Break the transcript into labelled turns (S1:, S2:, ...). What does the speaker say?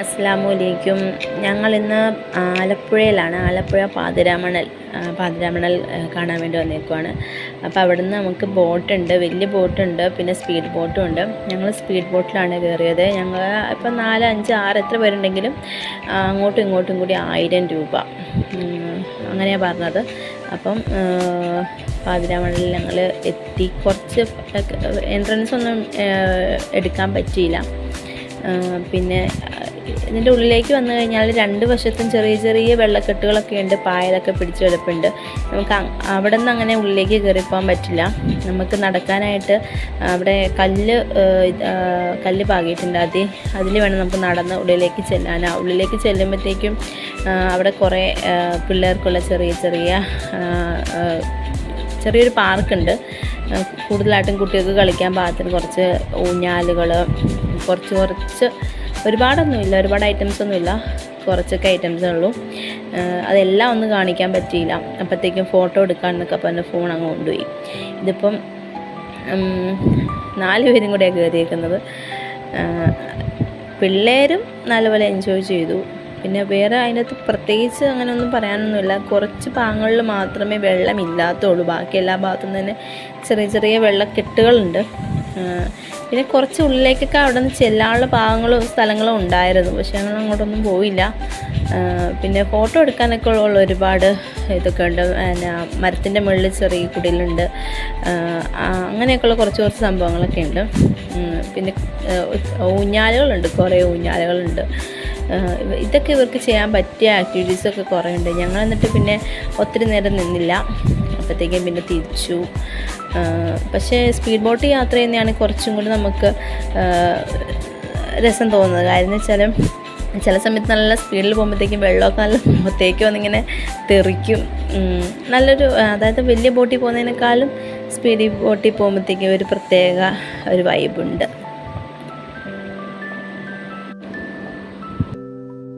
S1: അസ്സലാമലൈക്കും. ഞങ്ങളിന്ന് ആലപ്പുഴയിലാണ്. ആലപ്പുഴ പാതിരാമണൽ കാണാൻ വേണ്ടി വന്നേക്കുവാണ്. അപ്പോൾ അവിടെ നിന്ന് നമുക്ക് ബോട്ടുണ്ട്, വലിയ ബോട്ടുണ്ട്, പിന്നെ സ്പീഡ് ബോട്ടും ഉണ്ട്. ഞങ്ങൾ സ്പീഡ് ബോട്ടിലാണ് കയറിയത്. ഞങ്ങൾ ഇപ്പം 4, 5, 6 എത്ര പേരുണ്ടെങ്കിലും അങ്ങോട്ടും ഇങ്ങോട്ടും കൂടി 1000 രൂപ അങ്ങനെയാണ് പറഞ്ഞത്. അപ്പം പാതിരാമണലിൽ ഞങ്ങൾ എത്തി. കുറച്ച് എൻട്രൻസ് ഒന്നും എടുക്കാൻ പറ്റിയില്ല. പിന്നെ ഇതിൻ്റെ ഉള്ളിലേക്ക് വന്നു കഴിഞ്ഞാൽ 2 വശത്തും ചെറിയ ചെറിയ വെള്ളക്കെട്ടുകളൊക്കെ ഉണ്ട്, പായലൊക്കെ പിടിച്ച് കിടപ്പുണ്ട്. നമുക്ക് അവിടെ നിന്ന് അങ്ങനെ ഉള്ളിലേക്ക് കയറിപ്പോകാൻ പറ്റില്ല. നമുക്ക് നടക്കാനായിട്ട് അവിടെ കല്ല് പാകിയിട്ടുണ്ട്. അതിൽ വേണം നമുക്ക് നടന്ന് ഉള്ളിലേക്ക് ചെല്ലാൻ. ഉള്ളിലേക്ക് ചെല്ലുമ്പോഴത്തേക്കും അവിടെ കുറേ പിള്ളേർക്കുള്ള ചെറിയൊരു പാർക്കുണ്ട്. കൂടുതലായിട്ടും കുട്ടികൾക്ക് കളിക്കാൻ പാകത്തിന് കുറച്ച് ഊഞ്ഞാലുകൾ, കുറച്ച് ഒരുപാടൊന്നുമില്ല, ഒരുപാട് ഐറ്റംസ് ഒന്നുമില്ല, കുറച്ചൊക്കെ ഐറ്റംസേ ഉള്ളൂ. അതെല്ലാം ഒന്നും കാണിക്കാൻ പറ്റിയില്ല. അപ്പോഴത്തേക്കും ഫോട്ടോ എടുക്കാമെന്നൊക്കെ പറഞ്ഞ് ഫോൺ അങ്ങ് കൊണ്ടുപോയി. ഇതിപ്പം 4 പേരും കൂടെയാണ് കയറിയേക്കുന്നത്. പിള്ളേരും നല്ലപോലെ എൻജോയ് ചെയ്തു. പിന്നെ വേറെ അതിനകത്ത് പ്രത്യേകിച്ച് അങ്ങനെയൊന്നും പറയാനൊന്നുമില്ല. കുറച്ച് ഭാഗങ്ങളിൽ മാത്രമേ വെള്ളമില്ലാത്തുള്ളൂ. ബാക്കി എല്ലാ ഭാഗത്തും തന്നെ ചെറിയ ചെറിയ വെള്ളക്കെട്ടുകളുണ്ട്. പിന്നെ കുറച്ച് ഉള്ളിലേക്കൊക്കെ അവിടെ നിന്ന് ചെല്ലാനുള്ള ഭാഗങ്ങളും സ്ഥലങ്ങളും ഉണ്ടായിരുന്നു. പക്ഷേ ഞങ്ങൾ അങ്ങോട്ടൊന്നും പോയില്ല. പിന്നെ ഫോട്ടോ എടുക്കാനൊക്കെ ഉള്ള ഒരുപാട് ഇതൊക്കെ ഉണ്ട്. പിന്നെ മരത്തിൻ്റെ മുകളിൽ ചെറിയ കുടിലുണ്ട്. അങ്ങനെയൊക്കെയുള്ള കുറച്ച് സംഭവങ്ങളൊക്കെ ഉണ്ട്. പിന്നെ ഊഞ്ഞാലുകളുണ്ട്, കുറേ ഊഞ്ഞാലുകളുണ്ട്. ഇതൊക്കെ ഇവർക്ക് ചെയ്യാൻ പറ്റിയ ആക്ടിവിറ്റീസൊക്കെ കുറേ ഉണ്ട്. ഞങ്ങൾ എന്നിട്ട് പിന്നെ ഒത്തിരി നേരം നിന്നില്ല. അപ്പോഴത്തേക്കും പിന്നെ തിരിച്ചു. പക്ഷേ സ്പീഡ് ബോട്ട് യാത്ര ചെയ്യുന്നതാണ് കുറച്ചും കൂടി നമുക്ക് രസം തോന്നുന്നത്. കാര്യം എന്ന് വെച്ചാൽ ചില സമയത്ത് നല്ല സ്പീഡിൽ പോകുമ്പോഴത്തേക്കും വെള്ളമൊക്കെ നല്ല മുഖത്തേക്ക് വന്നിങ്ങനെ തെറിക്കും. അതായത് വലിയ ബോട്ടിൽ പോകുന്നതിനേക്കാളും സ്പീഡിൽ ബോട്ടിൽ പോകുമ്പോഴത്തേക്കും ഒരു പ്രത്യേക ഒരു വൈബുണ്ട്.